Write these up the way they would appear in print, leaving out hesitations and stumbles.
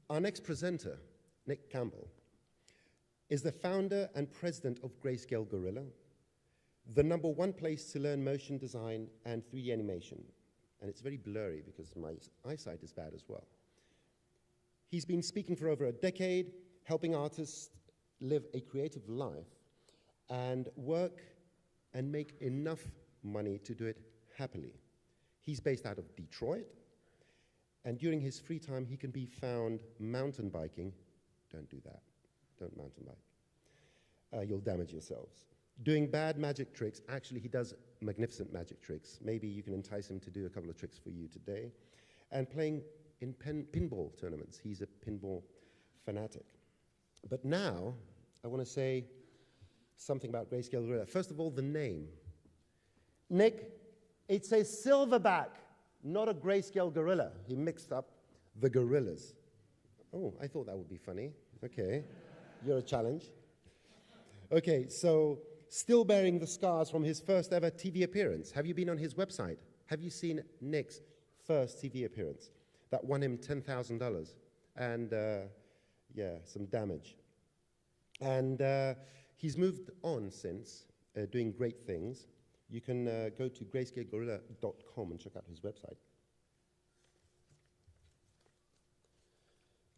Our next presenter, Nick Campbell, is the founder and president of Greyscalegorilla, the #1 place to learn motion design and 3D animation. And it's very blurry because my eyesight is bad as well. He's been speaking for over a decade, helping artists live a creative life and work and make enough money to do it happily. He's based out of Detroit, and during his free time, he can be found mountain biking. Don't do that. Don't mountain bike. You'll damage yourselves. Doing bad magic tricks. Actually, he does magnificent magic tricks. Maybe you can entice him to do a couple of tricks for you today. And playing in pinball tournaments. He's a pinball fanatic. But now, I want to say something about Greyscalegorilla. First of all, the name. Nick, it's a silverback, not a Greyscalegorilla. He mixed up the gorillas. Oh, I thought that would be funny. Okay, you're a challenge. Okay, so still bearing the scars from his first ever TV appearance. Have you been on his website? Have you seen Nick's first TV appearance? That won him $10,000 and, yeah, some damage. And he's moved on since, doing great things. You can go to greyscalegorilla.com and check out his website.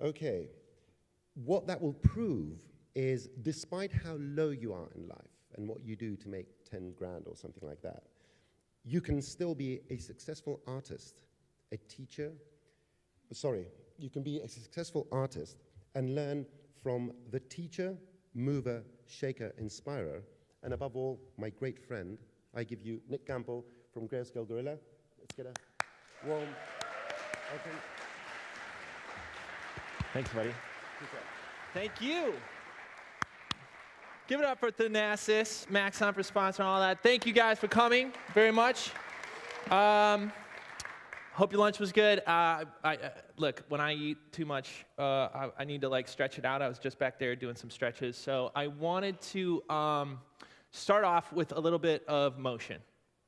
Okay, what that will prove is despite how low you are in life and what you do to make 10 grand or something like that, you can still be a successful artist, a teacher. Sorry, you can be a successful artist and learn from the teacher, mover, shaker, inspirer, and above all, my great friend. I give you Nick Campbell from Greyscalegorilla. Let's get a warm welcome. Thanks, buddy. Thank you. Give it up for Thanasis, Maxon for sponsoring all that. Thank you guys for coming very much. Hope your lunch was good. Look, when I eat too much, I need to stretch it out. I was just back there doing some stretches. So I wanted to start off with a little bit of motion.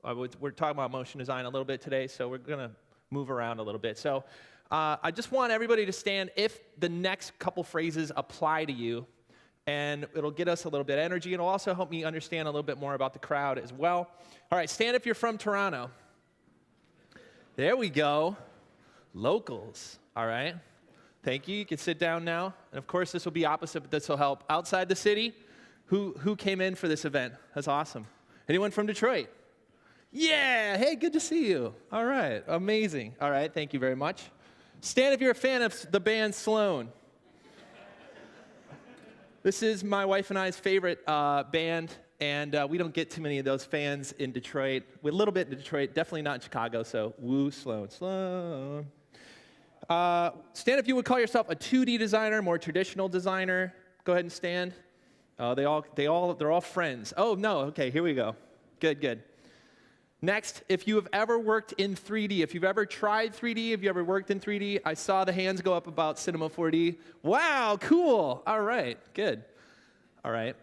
We're talking about motion design a little bit today, so we're going to move around a little bit. So I just want everybody to stand if the next couple phrases apply to you, and it'll get us a little bit of energy. It'll also help me understand a little bit more about the crowd as well. All right, stand if you're from Toronto. There we go. Locals, all right. Thank you. You can sit down now. And of course, this will be opposite, but this will help. Outside the city, who came in for this event? That's awesome. Anyone from Detroit? Yeah, hey, good to see you. All right, amazing. All right, thank you very much. Stand if you're a fan of the band Sloan. This is my wife and I's favorite band, and we don't get too many of those fans in Detroit. We're a little bit in Detroit, definitely not in Chicago, so woo, Sloan, Sloan. Stand if you would call yourself a 2D designer, more traditional designer. Go ahead and stand. They're all friends. Oh, no, okay, here we go. Good, good. Next, if you have ever worked in 3D, if you've ever tried 3D, if you ever worked in 3D, I saw the hands go up about Cinema 4D. Wow, cool. All right, good. All right,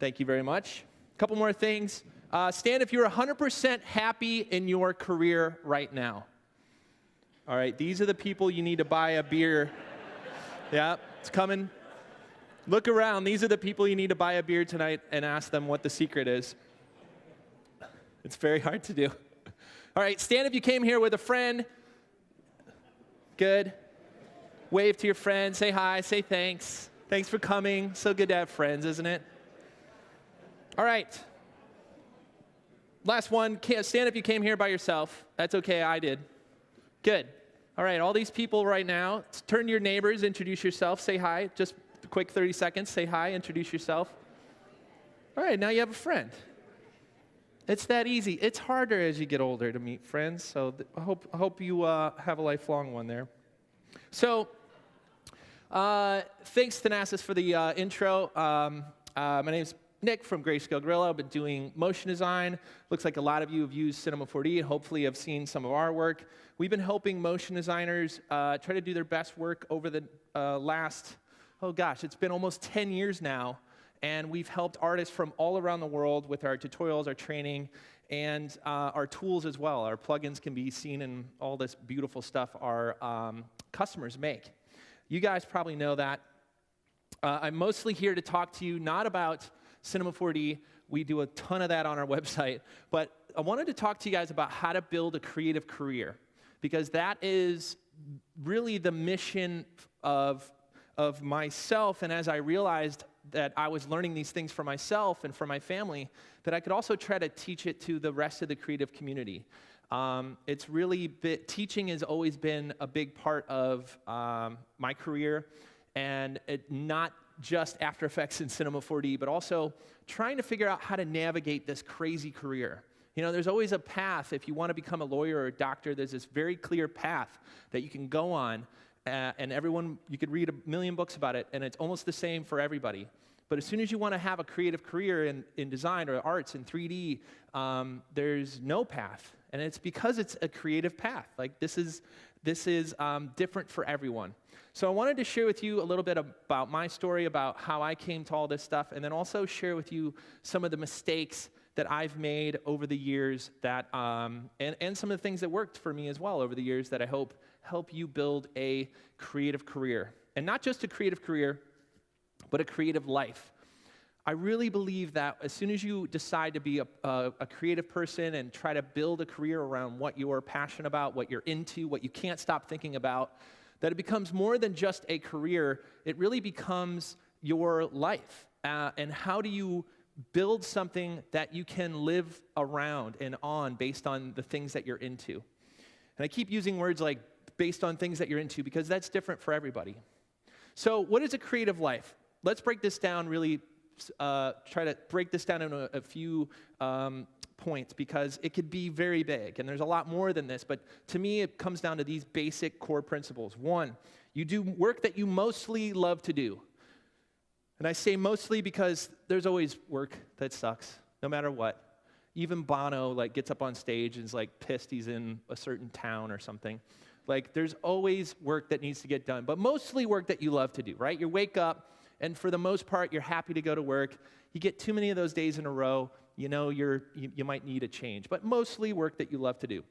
thank you very much. A couple more things. Stand if you're 100% happy in your career right now. All right, these are the people you need to buy a beer. Yeah, it's coming. Look around. These are the people you need to buy a beer tonight and ask them what the secret is. It's very hard to do. All right, stand if you came here with a friend. Good. Wave to your friend, say hi, say thanks. Thanks for coming. So good to have friends, isn't it? All right. Last one, stand if you came here by yourself. That's okay, I did. Good. All right, all these people right now, turn to your neighbors, introduce yourself, say hi. Just a quick 30 seconds, say hi, introduce yourself. All right, now you have a friend. It's that easy. It's harder as you get older to meet friends, so I hope you have a lifelong one there. So, thanks, Thanasis, for the intro. My name's Nick from Greyscalegorilla. I've been doing motion design. Looks like a lot of you have used Cinema 4D and hopefully have seen some of our work. We've been helping motion designers try to do their best work over the last, oh gosh, it's been almost 10 years now. And we've helped artists from all around the world with our tutorials, our training, and our tools as well. Our plugins can be seen in all this beautiful stuff our customers make. You guys probably know that. I'm mostly here to talk to you not about Cinema 4D. We do a ton of that on our website. But I wanted to talk to you guys about how to build a creative career, because that is really the mission of myself. And as I realized that I was learning these things for myself and for my family, that I could also try to teach it to the rest of the creative community. It's really teaching has always been a big part of my career, and not just After Effects and Cinema 4D, but also trying to figure out how to navigate this crazy career. You know, there's always a path. If you want to become a lawyer or a doctor, there's this very clear path that you can go on, and you could read 1,000,000 books about it, and it's almost the same for everybody. But as soon as you want to have a creative career in design or arts in 3D, there's no path. And it's because it's a creative path. Like this is different for everyone. So I wanted to share with you a little bit about my story, about how I came to all this stuff, and then also share with you some of the mistakes that I've made over the years that, and some of the things that worked for me as well over the years that I hope help you build a creative career. And not just a creative career, but a creative life. I really believe that as soon as you decide to be a creative person and try to build a career around what you're passionate about, what you're into, what you can't stop thinking about, that it becomes more than just a career. It really becomes your life. And how do you build something that you can live around and on based on the things that you're into? And I keep using words like based on things that you're into because that's different for everybody. So what is a creative life? Let's break this down really. Try to break this down into a few points because it could be very big, and there's a lot more than this, but to me it comes down to these basic core principles. One, you do work that you mostly love to do. And I say mostly because there's always work that sucks, no matter what. Even Bono gets up on stage and is pissed he's in a certain town or something. There's always work that needs to get done, but mostly work that you love to do, right? You wake up, and for the most part, you're happy to go to work. You get too many of those days in a row, you know you might need a change. But mostly work that you love to do.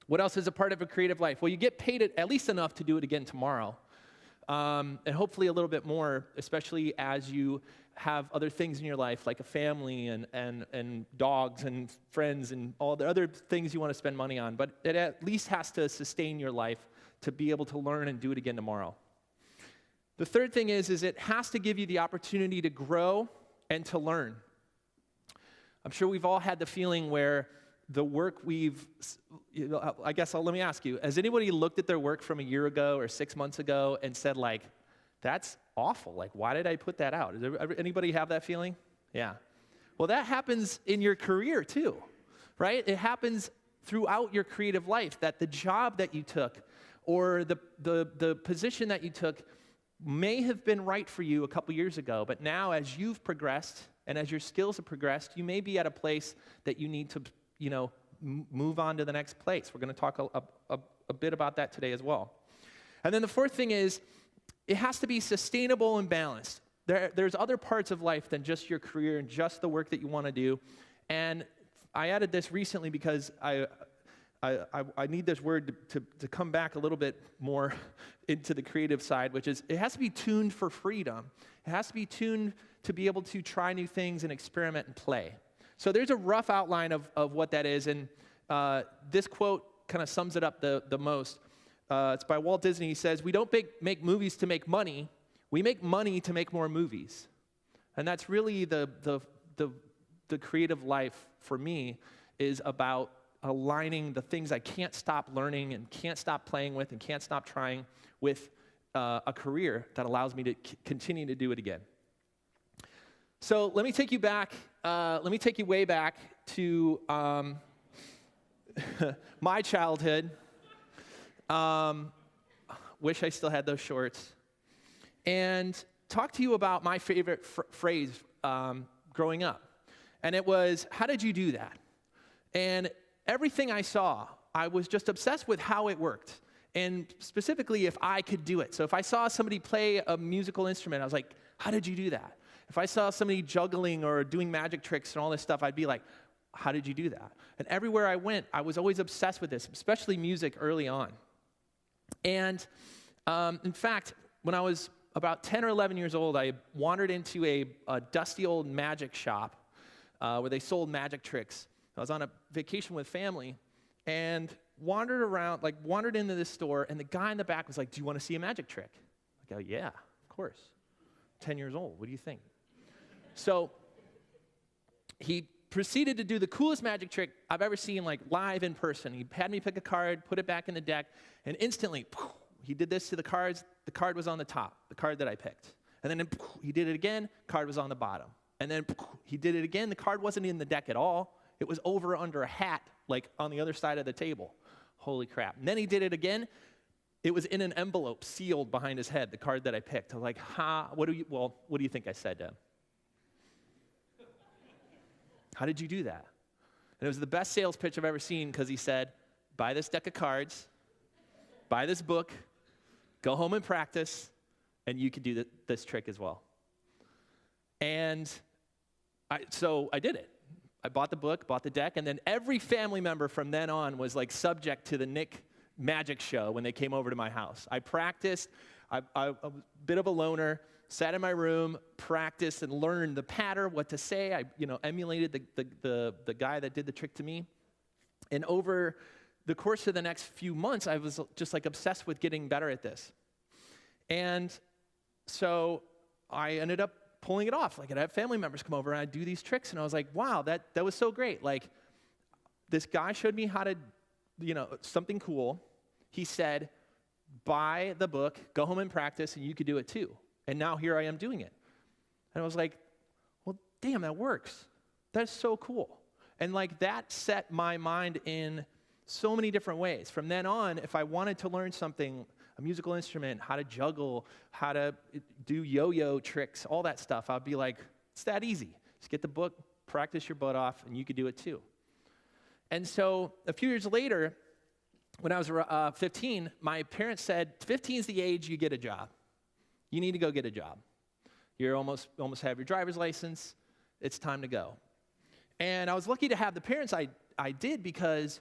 What else is a part of a creative life? Well, you get paid at least enough to do it again tomorrow. And hopefully a little bit more, especially as you have other things in your life, like a family and dogs and friends and all the other things you want to spend money on. But it at least has to sustain your life to be able to learn and do it again tomorrow. The third thing is it has to give you the opportunity to grow and to learn. I'm sure we've all had the feeling where the work let me ask you, has anybody looked at their work from a year ago or 6 months ago and said that's awful, why did I put that out? Does anybody have that feeling? Yeah. Well, that happens in your career too, right? It happens throughout your creative life, that the job that you took or the position that you took may have been right for you a couple years ago, but now as you've progressed and as your skills have progressed, you may be at a place that you need to, move on to the next place. We're going to talk a bit about that today as well. And then the fourth thing is it has to be sustainable and balanced. There's other parts of life than just your career and just the work that you want to do. And I added this recently because I need this word to come back a little bit more into the creative side, which is it has to be tuned for freedom. It has to be tuned to be able to try new things and experiment and play. So there's a rough outline of what that is, and this quote kind of sums it up the most. It's by Walt Disney. He says, "We don't make movies to make money. We make money to make more movies." And that's really the creative life for me is about aligning the things I can't stop learning and can't stop playing with and can't stop trying with a career that allows me to continue to do it again. So let me take you back. Let me take you way back to my childhood. Wish I still had those shorts. And talk to you about my favorite phrase growing up. And it was, "How did you do that?" And everything I saw, I was just obsessed with how it worked, and specifically if I could do it. So if I saw somebody play a musical instrument, I was like, "How did you do that?" If I saw somebody juggling or doing magic tricks and all this stuff, I'd be like, "How did you do that?" And everywhere I went, I was always obsessed with this, especially music early on. And in fact, when I was about 10 or 11 years old, I wandered into a dusty old magic shop where they sold magic tricks. I was on a vacation with family and wandered into this store, and the guy in the back was like, "Do you want to see a magic trick?" I go, "Yeah, of course. 10 years old, what do you think?" So he proceeded to do the coolest magic trick I've ever seen, like live in person. He had me pick a card, put it back in the deck, and instantly, he did this to the cards. The card was on the top, the card that I picked. And then he did it again, card was on the bottom. And then he did it again, the card wasn't in the deck at all. It was over under a hat, like on the other side of the table. Holy crap. And then he did it again. It was in an envelope sealed behind his head, the card that I picked. I'm like, what do you think I said to him? How did you do that? And it was the best sales pitch I've ever seen, because he said, buy this deck of cards, buy this book, go home and practice, and you can do this trick as well. And so I did it. I bought the book, bought the deck, and then every family member from then on was like subject to the Nick magic show when they came over to my house. I practiced. I was a bit of a loner, sat in my room, practiced, and learned the pattern, what to say. I emulated the guy that did the trick to me. And over the course of the next few months, I was just like obsessed with getting better at this. And so I ended up pulling it off. Like, I'd have family members come over and I'd do these tricks, and I was like, wow, that was so great. Like, this guy showed me how to, something cool. He said, buy the book, go home and practice, and you could do it too. And now here I am doing it. And I was like, well, damn, that works. That's so cool. And like, that set my mind in so many different ways. From then on, if I wanted to learn something, a musical instrument, how to juggle, how to do yo-yo tricks, all that stuff, I'd be like, it's that easy. Just get the book, practice your butt off, and you could do it too. And so a few years later, when I was 15, my parents said, 15 is the age you get a job. You need to go get a job. You're almost have your driver's license. It's time to go. And I was lucky to have the parents I did, because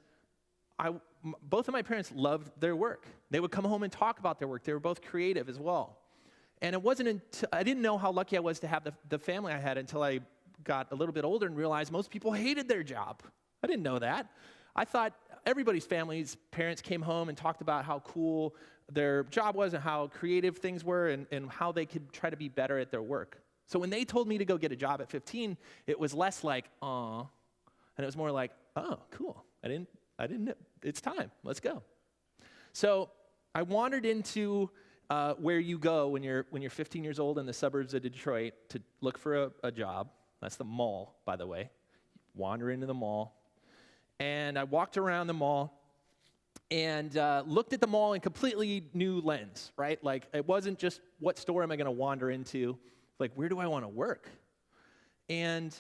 both of my parents loved their work. They would come home and talk about their work. They were both creative as well. And it wasn't until I didn't know how lucky I was to have the family I had until I got a little bit older and realized most people hated their job. I didn't know that. I thought everybody's parents came home and talked about how cool their job was and how creative things were and how they could try to be better at their work. So when they told me to go get a job at 15, it was less like, aw, and it was more like, oh, cool. I didn't know. It's time. Let's go. So I wandered into where you go when you're 15 years old in the suburbs of Detroit to look for a job. That's the mall, by the way. Wander into the mall. And I walked around the mall and looked at the mall in completely new lens, right? Like, it wasn't just what store am I going to wander into, like, where do I want to work? And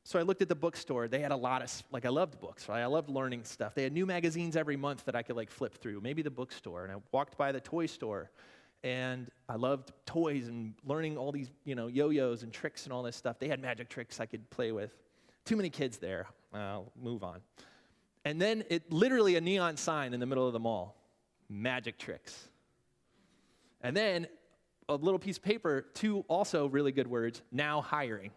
so I looked at the bookstore. They had a lot of, I loved books, right? I loved learning stuff. They had new magazines every month that I could flip through, maybe the bookstore. And I walked by the toy store, and I loved toys and learning all these, yo-yos and tricks and all this stuff. They had magic tricks I could play with. Too many kids there. I'll move on. And then literally a neon sign in the middle of the mall, magic tricks. And then a little piece of paper, 2 also really good words, now hiring.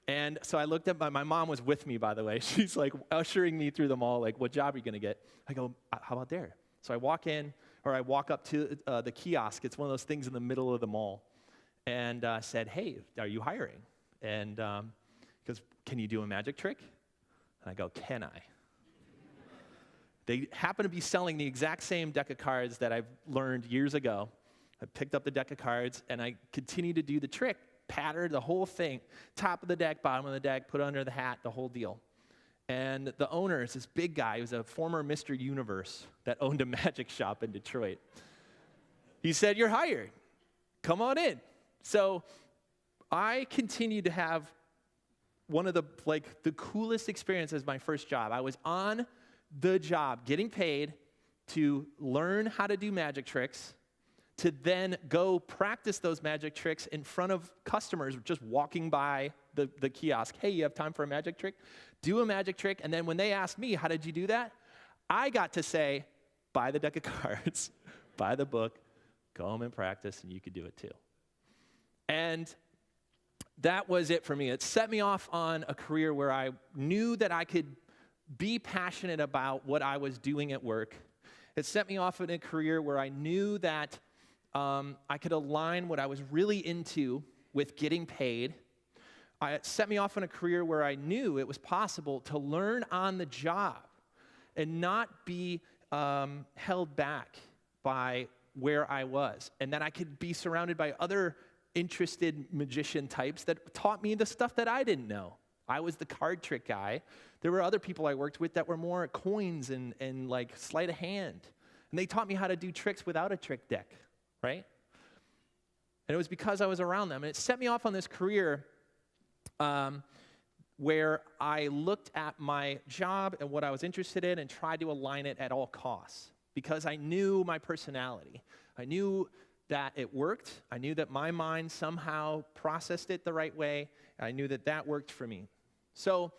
And so I looked up, my mom was with me, by the way. She's ushering me through the mall, what job are you gonna get? I go, how about there? So I walk up to the kiosk. It's one of those things in the middle of the mall. And said, hey, are you hiring? And he goes, can you do a magic trick? And I go, can I? They happen to be selling the exact same deck of cards that I've learned years ago. I picked up the deck of cards, and I continued to do the trick, pattern, the whole thing, top of the deck, bottom of the deck, put under the hat, the whole deal. And the owner is this big guy. He was a former Mr. Universe that owned a magic shop in Detroit. He said, you're hired. Come on in. So I continued to have one of the coolest experiences as my first job. I was on the job, getting paid to learn how to do magic tricks, to then go practice those magic tricks in front of customers just walking by the kiosk. Hey, you have time for a magic trick? Do a magic trick, and then when they asked me, how did you do that? I got to say, buy the deck of cards, buy the book, Go home and practice, and you could do it too. And that was it for me. It set me off on a career where I knew that I could be passionate about what I was doing at work. It set me off in a career where I knew that I could align what I was really into with getting paid. It set me off in a career where I knew it was possible to learn on the job and not be held back by where I was, and that I could be surrounded by other interested magician types that taught me the stuff that I didn't know. I was the card trick guy. There were other people I worked with that were more coins and like sleight of hand. And they taught me how to do tricks without a trick deck, right? And it was because I was around them. And it set me off on this career where I looked at my job and what I was interested in and tried to align it at all costs because I knew my personality. I knew that it worked. I knew that my mind somehow processed it the right way. I knew that that worked for me. So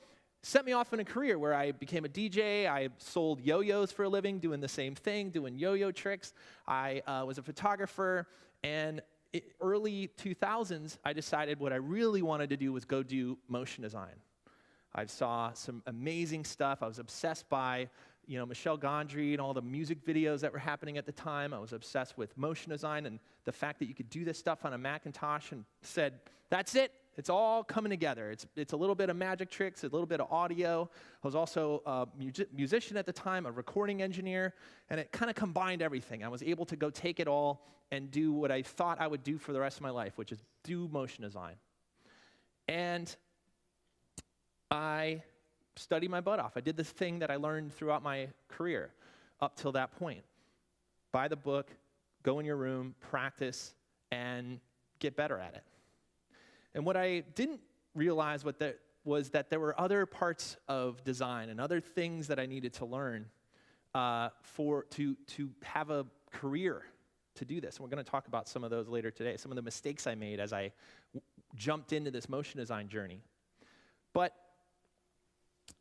set me off in a career where I became a DJ. I sold yo-yos for a living, doing the same thing, doing yo-yo tricks. I was a photographer, and early 2000s, I decided what I really wanted to do was go do motion design. I saw some amazing stuff. I was obsessed by Michel Gondry and all the music videos that were happening at the time. I was obsessed with motion design and the fact that you could do this stuff on a Macintosh, and said, that's it. It's all coming together. It's a little bit of magic tricks, a little bit of audio. I was also a musician at the time, a recording engineer, and it kind of combined everything. I was able to go take it all and do what I thought I would do for the rest of my life, which is do motion design. And I studied my butt off. I did this thing that I learned throughout my career up till that point. Buy the book, go in your room, practice, and get better at it. And what I didn't realize was that there were other parts of design and other things that I needed to learn to have a career to do this. And we're going to talk about some of those later today, some of the mistakes I made as I jumped into this motion design journey. But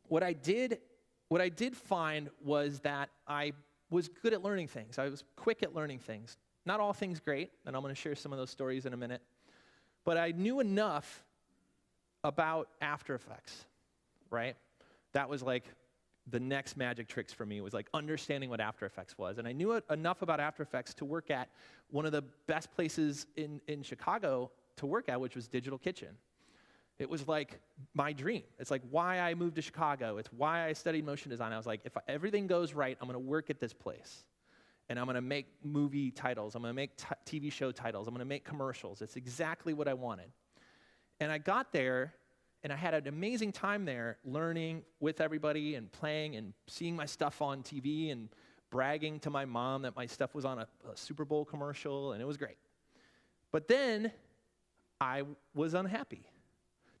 what I did find was that I was good at learning things. I was quick at learning things. Not all things great, and I'm going to share some of those stories in a minute. But I knew enough about After Effects, right? That was like the next magic tricks for me, was like understanding what After Effects was. And I knew enough about After Effects to work at one of the best places in Chicago to work at, which was Digital Kitchen. It was like my dream. It's like why I moved to Chicago. It's why I studied motion design. I was like, if everything goes right, I'm going to work at this place. And I'm going to make movie titles. I'm going to make TV show titles. I'm going to make commercials. It's exactly what I wanted. And I got there, and I had an amazing time there learning with everybody and playing and seeing my stuff on TV and bragging to my mom that my stuff was on a Super Bowl commercial, and it was great. But then I was unhappy.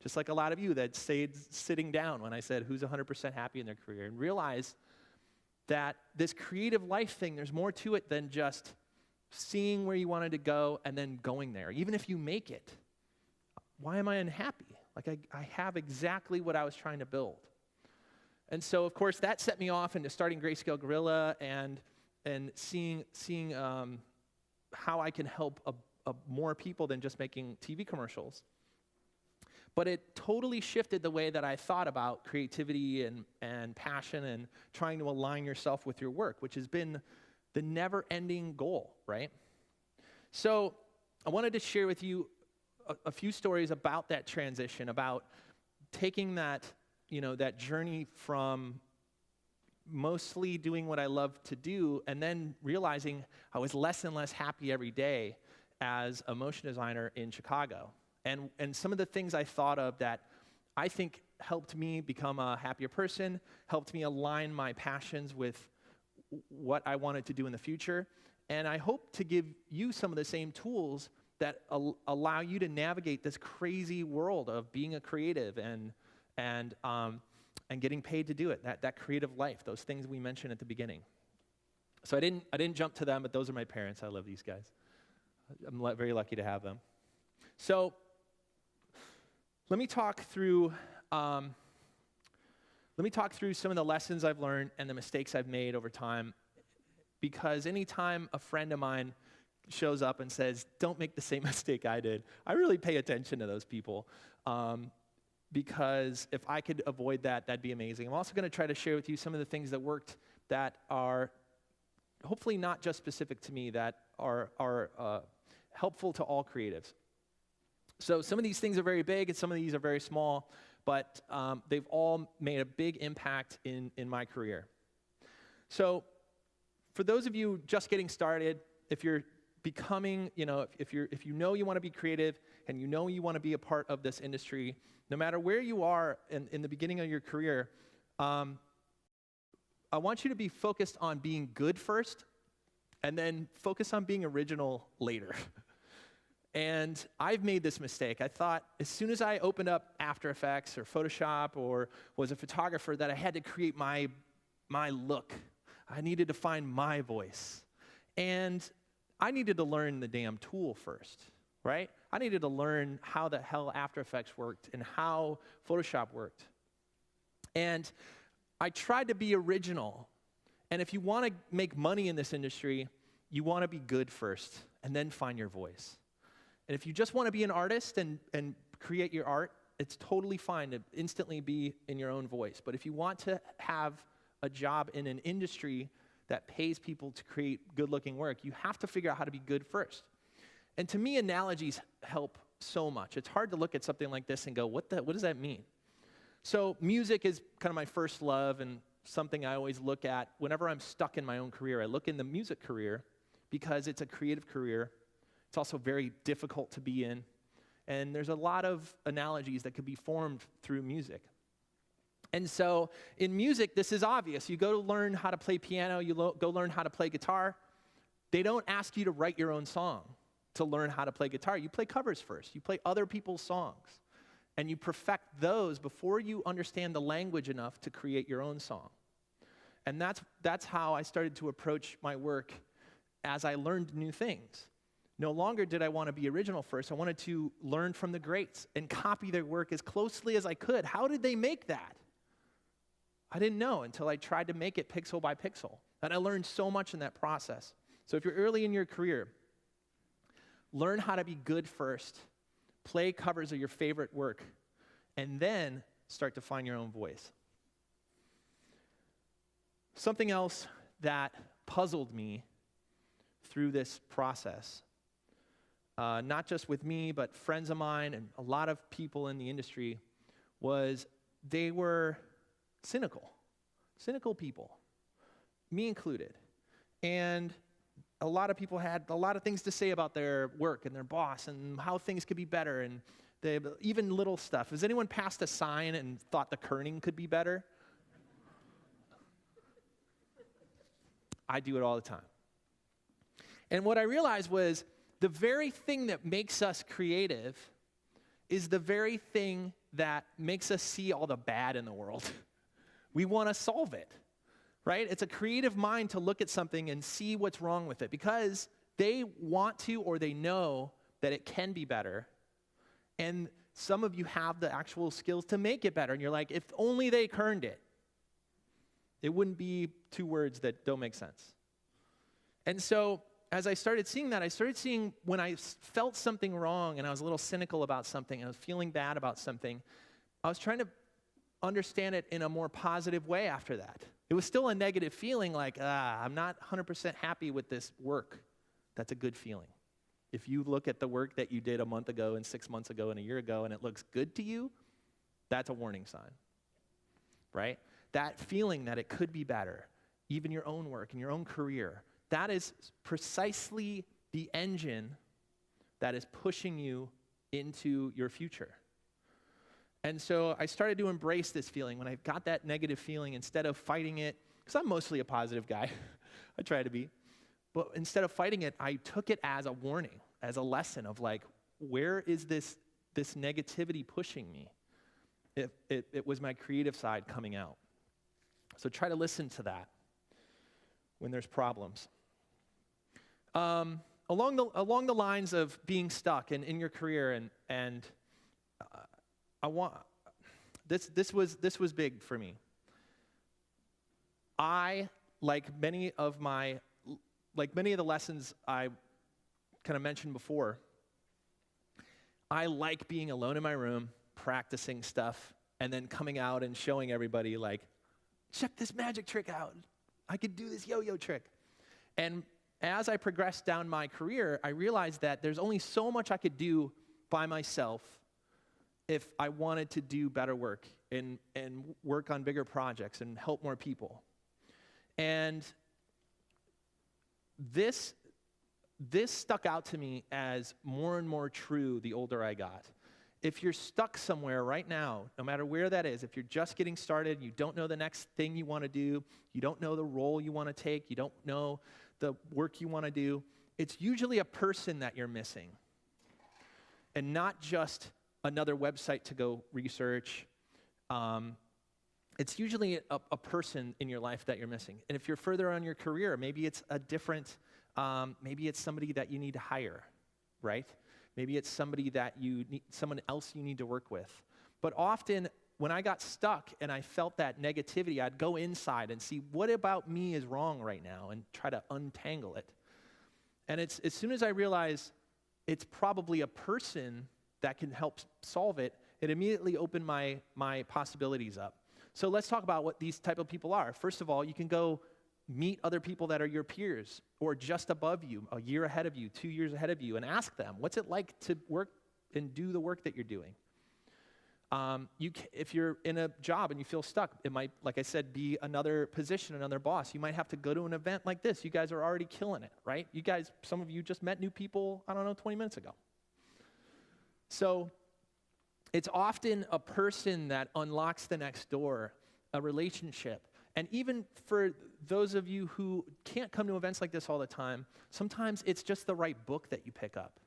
Just like a lot of you that stayed sitting down when I said, who's 100% happy in their career? And realized that this creative life thing, there's more to it than just seeing where you wanted to go and then going there. Even if you make it, why am I unhappy? Like I have exactly what I was trying to build. And so, of course, that set me off into starting Greyscalegorilla and seeing how I can help more people than just making TV commercials. But it totally shifted the way that I thought about creativity and passion and trying to align yourself with your work, which has been the never-ending goal, right? So I wanted to share with you a few stories about that transition, about taking that journey from mostly doing what I love to do and then realizing I was less and less happy every day as a motion designer in Chicago. And some of the things I thought of that I think helped me become a happier person, helped me align my passions with what I wanted to do in the future. And I hope to give you some of the same tools that allow you to navigate this crazy world of being a creative and getting paid to do it, that creative life, those things we mentioned at the beginning. So I didn't jump to them, but those are my parents. I love these guys. I'm very lucky to have them. So let me talk through some of the lessons I've learned and the mistakes I've made over time, because anytime a friend of mine shows up and says, don't make the same mistake I did. I really pay attention to those people because if I could avoid that, that'd be amazing. I'm also going to try to share with you some of the things that worked that are hopefully not just specific to me, that are helpful to all creatives. So some of these things are very big and some of these are very small, but they've all made a big impact in my career. So for those of you just getting started, if you're becoming, if you know you want to be creative and you know you want to be a part of this industry, no matter where you are in the beginning of your career, I want you to be focused on being good first and then focus on being original later. And I've made this mistake. I thought as soon as I opened up After Effects or Photoshop or was a photographer that I had to create my look. I needed to find my voice. And I needed to learn the damn tool first, right? I needed to learn how the hell After Effects worked and how Photoshop worked. And I tried to be original. And if you want to make money in this industry, you want to be good first and then find your voice. And if you just want to be an artist and create your art, it's totally fine to instantly be in your own voice. But if you want to have a job in an industry that pays people to create good-looking work, you have to figure out how to be good first. And to me, analogies help so much. It's hard to look at something like this and go, what does that mean? So music is kind of my first love and something I always look at. Whenever I'm stuck in my own career, I look in the music career because it's a creative career. It's also very difficult to be in. And there's a lot of analogies that could be formed through music. And so in music, this is obvious. You go to learn how to play piano, you go learn how to play guitar. They don't ask you to write your own song to learn how to play guitar. You play covers first. You play other people's songs. And you perfect those before you understand the language enough to create your own song. And that's how I started to approach my work as I learned new things. No longer did I want to be original first. I wanted to learn from the greats and copy their work as closely as I could. How did they make that? I didn't know until I tried to make it pixel by pixel. And I learned so much in that process. So if you're early in your career, learn how to be good first. Play covers of your favorite work. And then start to find your own voice. Something else that puzzled me through this process, not just with me, but friends of mine and a lot of people in the industry, was they were cynical people, me included. And a lot of people had a lot of things to say about their work and their boss and how things could be better, and even little stuff. Has anyone passed a sign and thought the kerning could be better? I do it all the time. And what I realized was the very thing that makes us creative is the very thing that makes us see all the bad in the world. We want to solve it, right? It's a creative mind to look at something and see what's wrong with it because they want to or they know that it can be better. And some of you have the actual skills to make it better. And you're like, if only they kerned it, it wouldn't be two words that don't make sense. And so as I started seeing that, I started seeing when I felt something wrong and I was a little cynical about something, and I was feeling bad about something, I was trying to understand it in a more positive way after that. It was still a negative feeling like, I'm not 100% happy with this work. That's a good feeling. If you look at the work that you did a month ago and 6 months ago and a year ago and it looks good to you, that's a warning sign, right? That feeling that it could be better, even your own work and your own career, that is precisely the engine that is pushing you into your future. And so I started to embrace this feeling. When I got that negative feeling, instead of fighting it, because I'm mostly a positive guy, I try to be, but instead of fighting it, I took it as a warning, as a lesson of like, where is this negativity pushing me? It was my creative side coming out. So try to listen to that when there's problems. Along the lines of being stuck in your career, and I want this was big for me. I like many of the lessons I kind of mentioned before, I like being alone in my room, practicing stuff, and then coming out and showing everybody, like, check this magic trick out. I could do this yo-yo trick. And as I progressed down my career, I realized that there's only so much I could do by myself if I wanted to do better work and work on bigger projects and help more people. And this stuck out to me as more and more true the older I got. If you're stuck somewhere right now, no matter where that is, if you're just getting started, you don't know the next thing you want to do, you don't know the role you want to take, you don't know the work you want to do, it's usually a person that you're missing. And not just another website to go research. It's usually a person in your life that you're missing. And if you're further on your career, maybe it's a different, maybe it's somebody that you need to hire, right? Maybe it's somebody that someone else you need to work with. But often, when I got stuck and I felt that negativity, I'd go inside and see what about me is wrong right now and try to untangle it. And it's as soon as I realized it's probably a person that can help solve it, it immediately opened my possibilities up. So let's talk about what these type of people are. First of all, you can go meet other people that are your peers or just above you, a year ahead of you, 2 years ahead of you, and ask them, what's it like to work and do the work that you're doing? If you're in a job and you feel stuck, it might, like I said, be another position, another boss. You might have to go to an event like this. You guys are already killing it, right? You guys, some of you just met new people, 20 minutes ago. So it's often a person that unlocks the next door, a relationship. And even for those of you who can't come to events like this all the time, sometimes it's just the right book that you pick up.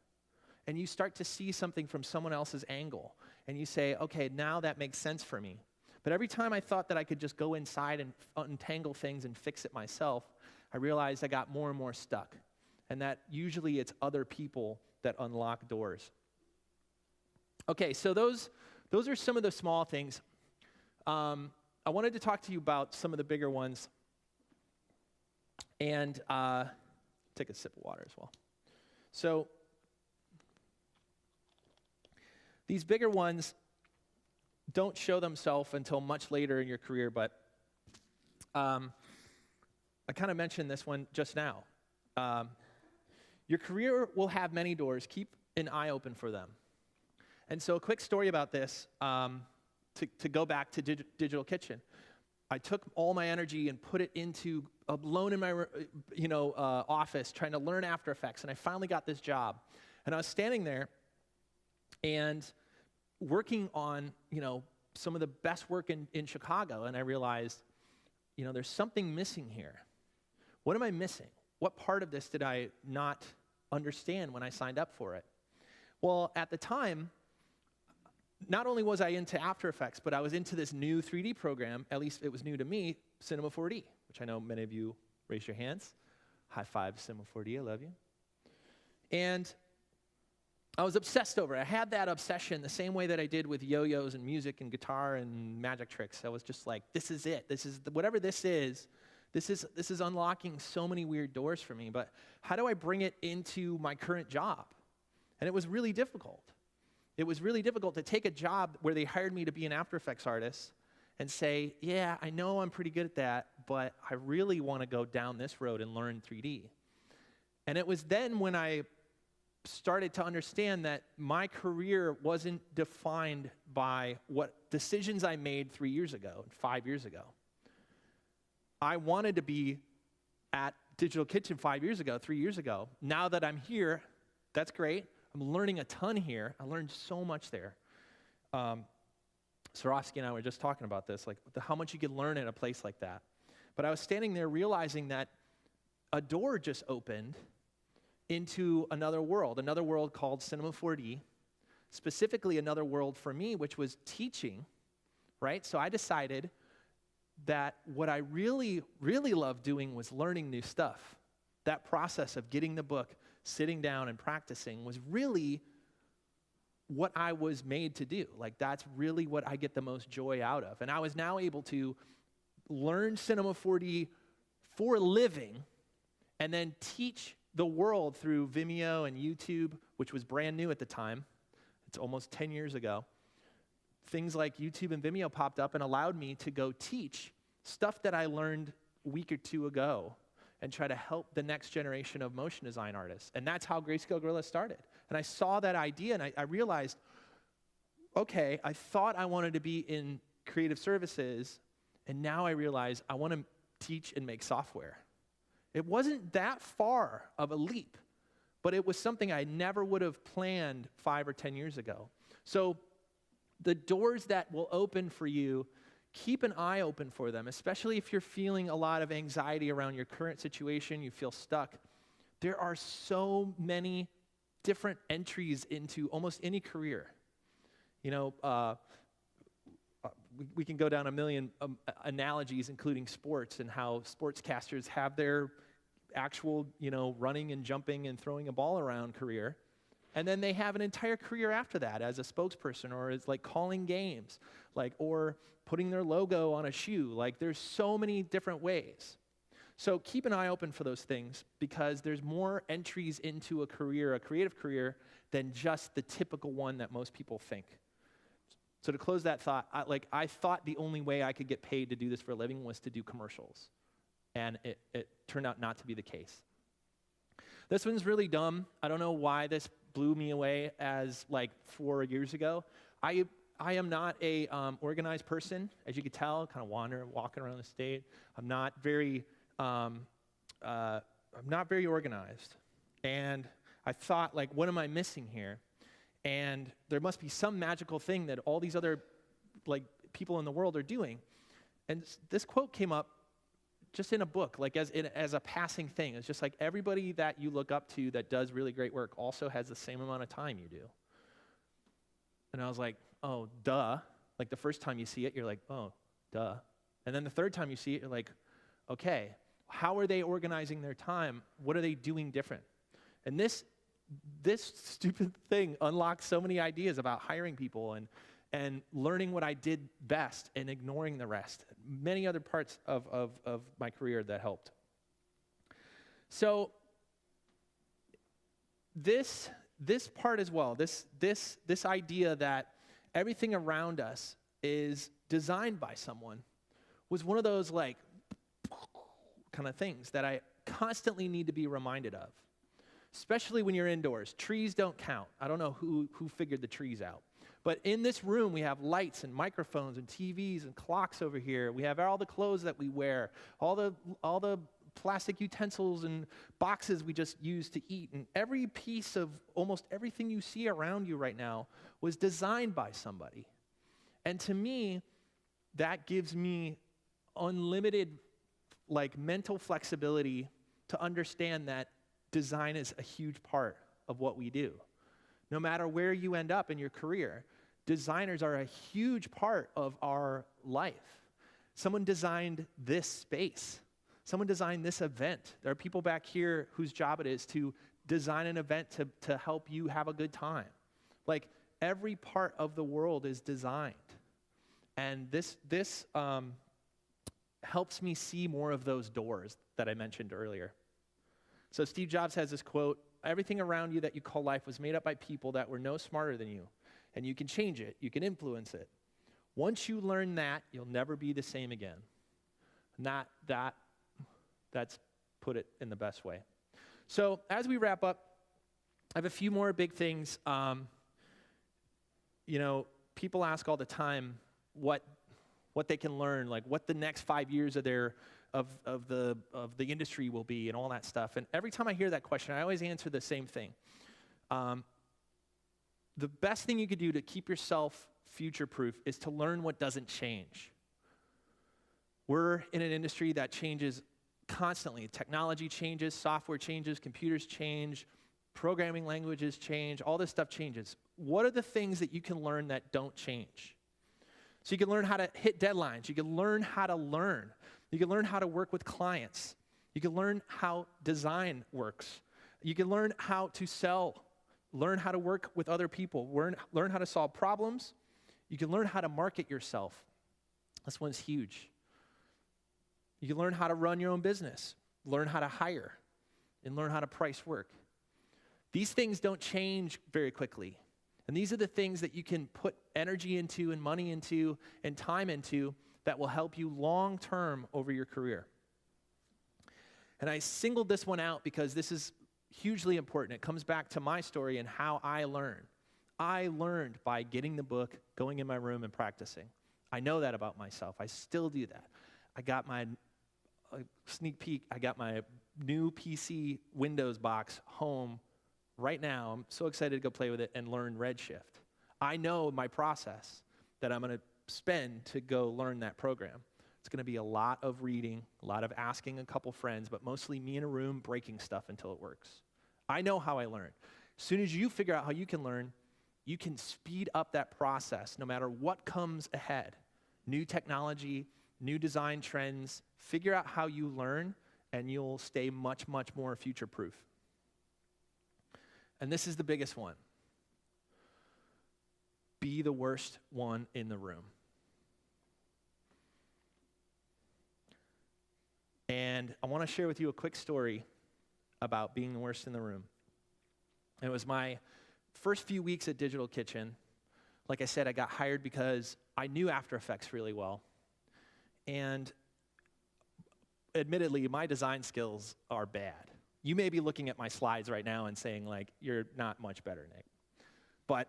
And you start to see something from someone else's angle. And you say, okay, now that makes sense for me. But every time I thought that I could just go inside and untangle things and fix it myself, I realized I got more and more stuck. And that usually it's other people that unlock doors. Okay, so those are some of the small things. I wanted to talk to you about some of the bigger ones. And take a sip of water as well. So these bigger ones don't show themselves until much later in your career, but I kind of mentioned this one just now. Your career will have many doors. Keep an eye open for them. And so a quick story about this, to go back to Digital Kitchen. I took all my energy and put it into alone in my office trying to learn After Effects, and I finally got this job. And I was standing there and working on, some of the best work in Chicago, and I realized, there's something missing here. What am I missing? What part of this did I not understand when I signed up for it? Well, at the time, not only was I into After Effects, but I was into this new 3D program, at least it was new to me, Cinema 4D, which I know many of you raise your hands. High five, Cinema 4D, I love you. And I was obsessed over it. I had that obsession the same way that I did with yo-yos and music and guitar and magic tricks. I was just like, this is it. This is whatever this is unlocking so many weird doors for me. But how do I bring it into my current job? And it was really difficult. It was really difficult to take a job where they hired me to be an After Effects artist and say, yeah, I know I'm pretty good at that, but I really want to go down this road and learn 3D. And it was then when I started to understand that my career wasn't defined by what decisions I made 3 years ago, 5 years ago. I wanted to be at Digital Kitchen 5 years ago, 3 years ago. Now that I'm here, that's great. I'm learning a ton here. I learned so much there. Swarovski and I were just talking about this, like how much you can learn in a place like that. But I was standing there realizing that a door just opened into another world called Cinema 4D, specifically another world for me, which was teaching, right? So I decided that what I really, really loved doing was learning new stuff. That process of getting the book, sitting down and practicing was really what I was made to do. Like that's really what I get the most joy out of. And I was now able to learn Cinema 4D for a living and then teach the world through Vimeo and YouTube, which was brand new at the time. It's almost 10 years ago. Things like YouTube and Vimeo popped up and allowed me to go teach stuff that I learned a week or two ago and try to help the next generation of motion design artists. And that's how Greyscalegorilla started. And I saw that idea and I realized, okay, I thought I wanted to be in creative services, and now I realize I want to teach and make software. It wasn't that far of a leap, but it was something I never would have planned 5 or 10 years ago. So the doors that will open for you, keep an eye open for them, especially if you're feeling a lot of anxiety around your current situation, you feel stuck. There are so many different entries into almost any career. You know, we can go down a million analogies, including sports, and how sportscasters have their actual, running and jumping and throwing a ball around career. And then they have an entire career after that as a spokesperson, or as like calling games, or putting their logo on a shoe. There's so many different ways. So keep an eye open for those things, because there's more entries into a career, a creative career, than just the typical one that most people think. So to close that thought, I thought the only way I could get paid to do this for a living was to do commercials. And it turned out not to be the case. This one's really dumb. I don't know why this blew me away as 4 years ago. I am not a organized person, as you could tell, kind of walking around the state. I'm not very organized. And I thought, what am I missing here? And there must be some magical thing that all these other people in the world are doing. And this quote came up just in a book, as a passing thing. It's just everybody that you look up to that does really great work also has the same amount of time you do. And I was like, oh, duh. The first time you see it, you're like, oh, duh. And then the third time you see it, you're like, okay, how are they organizing their time? What are they doing different? And this stupid thing unlocked so many ideas about hiring people and learning what I did best and ignoring the rest. Many other parts of my career that helped. So this part as well, this idea that everything around us is designed by someone, was one of those kind of things that I constantly need to be reminded of. Especially when you're indoors. Trees don't count. I don't know who figured the trees out. But in this room, we have lights and microphones and TVs and clocks over here. We have all the clothes that we wear, all the plastic utensils and boxes we just use to eat. And every piece of almost everything you see around you right now was designed by somebody. And to me, that gives me unlimited mental flexibility to understand that design is a huge part of what we do. No matter where you end up in your career, designers are a huge part of our life. Someone designed this space. Someone designed this event. There are people back here whose job it is to design an event to help you have a good time. Every part of the world is designed. And this helps me see more of those doors that I mentioned earlier. So Steve Jobs has this quote, everything around you that you call life was made up by people that were no smarter than you. And you can change it. You can influence it. Once you learn that, you'll never be the same again. That's put it in the best way. So as we wrap up, I have a few more big things. People ask all the time what they can learn, what the next 5 years of the industry will be and all that stuff. And every time I hear that question, I always answer the same thing. The best thing you could do to keep yourself future-proof is to learn what doesn't change. We're in an industry that changes constantly. Technology changes, software changes, computers change, programming languages change, all this stuff changes. What are the things that you can learn that don't change? So you can learn how to hit deadlines. You can learn how to learn. You can learn how to work with clients. You can learn how design works. You can learn how to sell, learn how to work with other people, learn how to solve problems. You can learn how to market yourself. This one's huge. You can learn how to run your own business, learn how to hire. and learn how to price work. These things don't change very quickly. And these are the things that you can put energy into and money into and time into that will help you long term over your career. And I singled this one out because this is hugely important. It comes back to my story and how I learned. I learned by getting the book, going in my room, and practicing. I know that about myself. I still do that. I got my sneak peek. I got my new PC Windows box home right now. I'm so excited to go play with it and learn Redshift. I know my process that I'm going to spend to go learn that program. It's going to be a lot of reading, a lot of asking a couple friends, but mostly me in a room breaking stuff until it works. I know how I learn. As soon as you figure out how you can learn, you can speed up that process no matter what comes ahead. New technology, new design trends, figure out how you learn, and you'll stay much, much more future-proof. And this is the biggest one. Be the worst one in the room. And I want to share with you a quick story about being the worst in the room. It was my first few weeks at Digital Kitchen. Like I said, I got hired because I knew After Effects really well. And admittedly, my design skills are bad. You may be looking at my slides right now and saying, like, you're not much better, Nick. But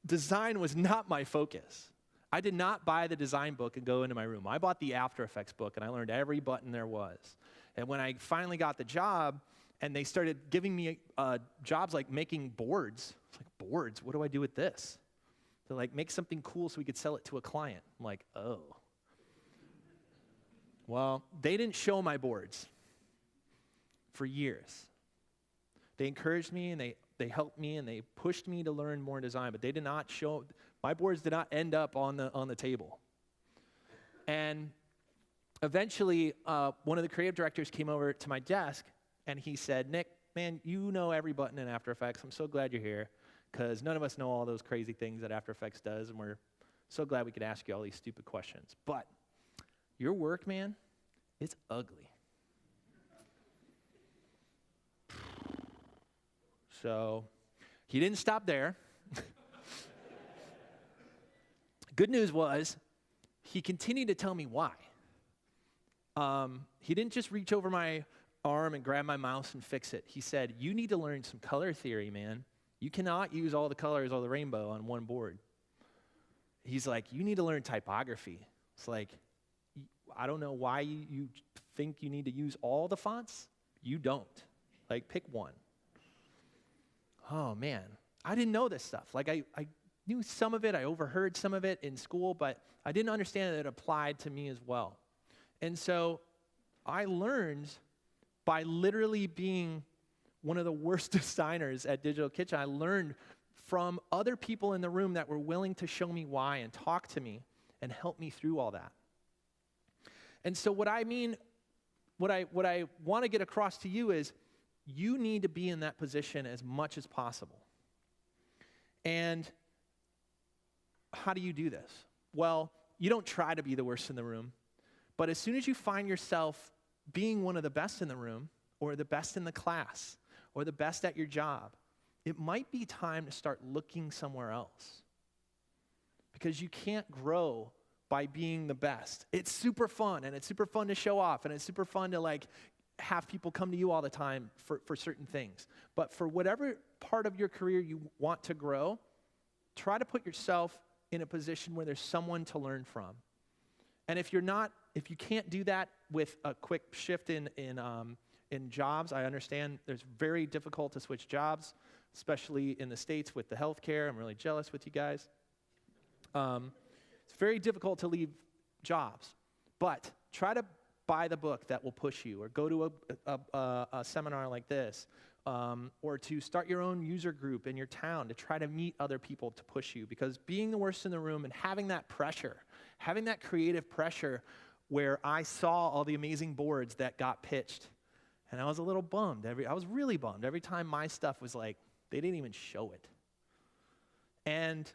design was not my focus. I did not buy the design book and go into my room. I bought the After Effects book, and I learned every button there was. And when I finally got the job, and they started giving me jobs like making boards. It's like, boards? What do I do with this? They're like, make something cool so we could sell it to a client. I'm like, oh. Well, they didn't show my boards for years. They encouraged me, and they helped me, and they pushed me to learn more design, but they did not show, my boards did not end up on the table. And eventually, one of the creative directors came over to my desk, and he said, Nick, man, you know every button in After Effects. I'm so glad you're here, because none of us know all those crazy things that After Effects does, and we're so glad we could ask you all these stupid questions. But your work, man, it's ugly. So he didn't stop there. Good news was he continued to tell me why. He didn't just reach over my arm and grab my mouse and fix it. He said, you need to learn some color theory, man. You cannot use all the colors of the rainbow on one board. He's like, you need to learn typography. It's like, I don't know why you think you need to use all the fonts. You don't. Like, pick one. Oh, man. I didn't know this stuff. Like, I knew some of it. I overheard some of it in school, but I didn't understand that it applied to me as well. And so I learned by literally being one of the worst designers at Digital Kitchen. I learned from other people in the room that were willing to show me why and talk to me and help me through all that. And so what I want to get across to you is you need to be in that position as much as possible. And how do you do this? Well, you don't try to be the worst in the room, but as soon as you find yourself being one of the best in the room, or the best in the class, or the best at your job, it might be time to start looking somewhere else. Because you can't grow by being the best. It's super fun, and it's super fun to show off, and it's super fun to like have people come to you all the time for certain things. But for whatever part of your career you want to grow, try to put yourself in a position where there's someone to learn from. And if you can't do that with a quick shift in jobs, I understand it's very difficult to switch jobs, especially in the States with the healthcare. I'm really jealous with you guys. It's very difficult to leave jobs, but try to buy the book that will push you, or go to a seminar like this, or to start your own user group in your town to try to meet other people to push you. Because being the worst in the room and having that pressure, having that creative pressure where I saw all the amazing boards that got pitched, and I was a little bummed. I was really bummed every time my stuff was like, they didn't even show it. And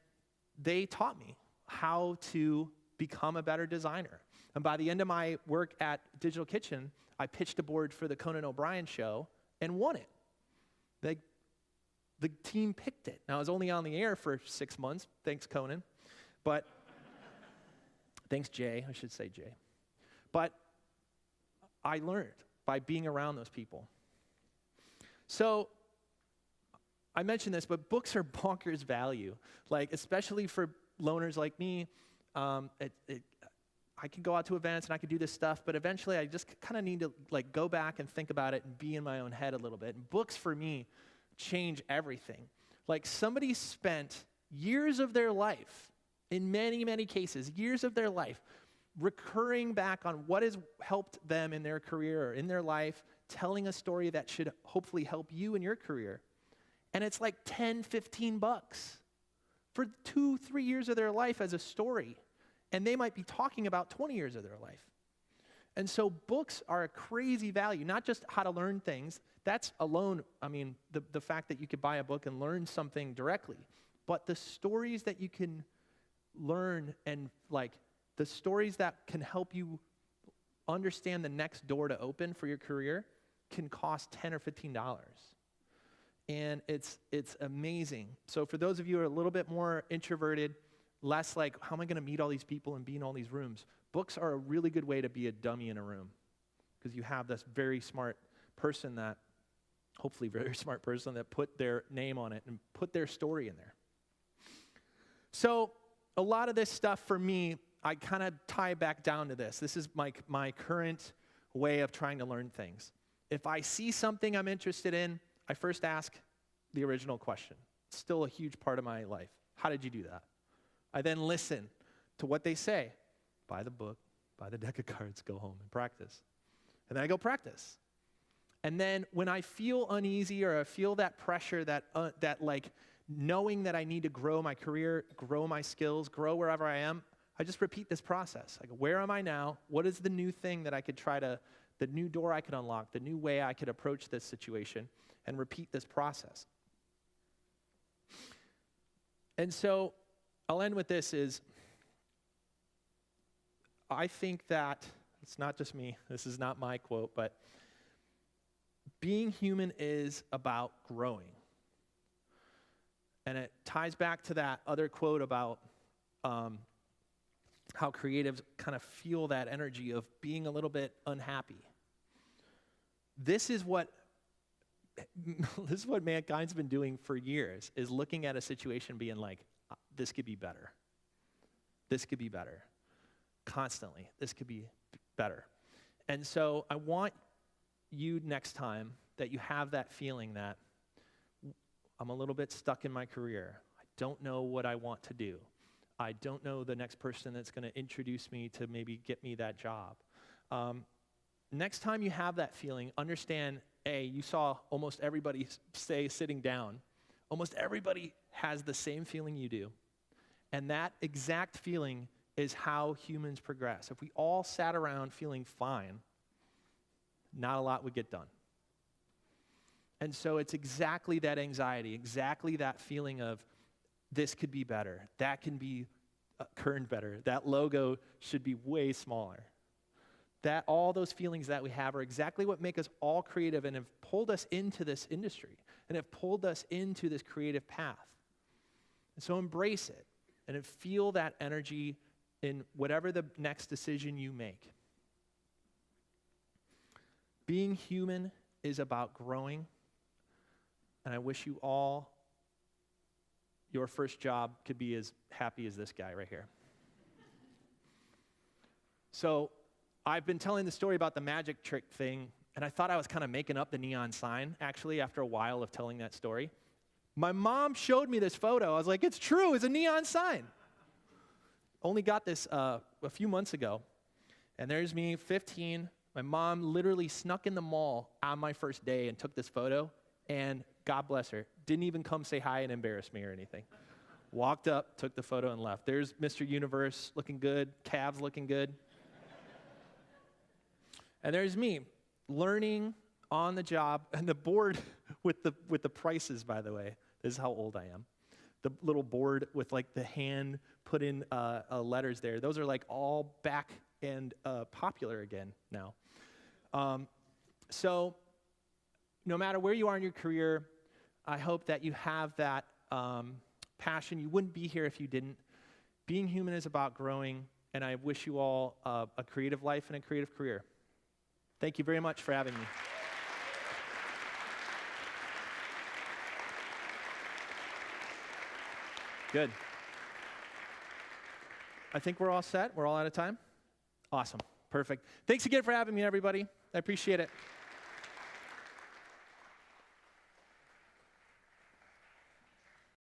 they taught me how to become a better designer. And by the end of my work at Digital Kitchen, I pitched a board for the Conan O'Brien show and won it. The team picked it. Now, I was only on the air for 6 months. Thanks, Conan. But thanks, Jay. I should say Jay. But I learned by being around those people. So I mentioned this, but books are bonkers value. Like, especially for loners like me, I can go out to events and I can do this stuff, but eventually I just kind of need to like go back and think about it and be in my own head a little bit. And books for me change everything. Like, somebody spent years of their life, in many, many cases, years of their life, recurring back on what has helped them in their career or in their life, telling a story that should hopefully help you in your career. And it's like $10, $15 for 2-3 years of their life as a story. And they might be talking about 20 years of their life. And so books are a crazy value, not just how to learn things. That's alone, I mean, the fact that you could buy a book and learn something directly. But the stories that you can learn and like the stories that can help you understand the next door to open for your career can cost $10 or $15. And it's amazing. So for those of you who are a little bit more introverted, less like, how am I going to meet all these people and be in all these rooms? Books are a really good way to be a dummy in a room because you have this very smart person that, hopefully very smart person that put their name on it and put their story in there. So a lot of this stuff for me, I kind of tie back down to this. This is my current way of trying to learn things. If I see something I'm interested in, I first ask the original question. It's still a huge part of my life. How did you do that? I then listen to what they say. Buy the book, buy the deck of cards, go home and practice. And then I go practice. And then when I feel uneasy or I feel that pressure, that like knowing that I need to grow my career, grow my skills, grow wherever I am, I just repeat this process. Like, where am I now? What is the new thing that I could the new door I could unlock, the new way I could approach this situation, and repeat this process. And so I'll end with this is, I think that, it's not just me, this is not my quote, but being human is about growing. And it ties back to that other quote about how creatives kind of feel that energy of being a little bit unhappy. This is what mankind's been doing for years, is looking at a situation being like, this could be better. This could be better. Constantly, this could be better. And so I want you next time that you have that feeling that I'm a little bit stuck in my career. I don't know what I want to do. I don't know the next person that's going to introduce me to maybe get me that job. Next time you have that feeling, understand, you saw almost everybody say sitting down. Almost everybody has the same feeling you do. And that exact feeling is how humans progress. If we all sat around feeling fine, not a lot would get done. And so it's exactly that anxiety, exactly that feeling of this could be better, that can be kerned better, that logo should be way smaller. That all those feelings that we have are exactly what make us all creative and have pulled us into this industry and have pulled us into this creative path. And so embrace it and feel that energy in whatever the next decision you make. Being human is about growing, and I wish you all your first job could be as happy as this guy right here. So I've been telling the story about the magic trick thing, and I thought I was kind of making up the neon sign, actually, after a while of telling that story. My mom showed me this photo. I was like, it's true, it's a neon sign. Only got this a few months ago, and there's me, 15. My mom literally snuck in the mall on my first day and took this photo, and God bless her, didn't even come say hi and embarrass me or anything. Walked up, took the photo, and left. There's Mr. Universe looking good, calves looking good. And there's me, learning on the job, and the board with the prices, by the way. This is how old I am. the little board with like the hand put in letters there. Those are like all back and popular again now. So no matter where you are in your career, I hope that you have that passion. You wouldn't be here if you didn't. Being human is about growing, and I wish you all a creative life and a creative career. Thank you very much for having me. Good. I think we're all set. We're all out of time. Awesome. Perfect. Thanks again for having me, everybody. I appreciate it.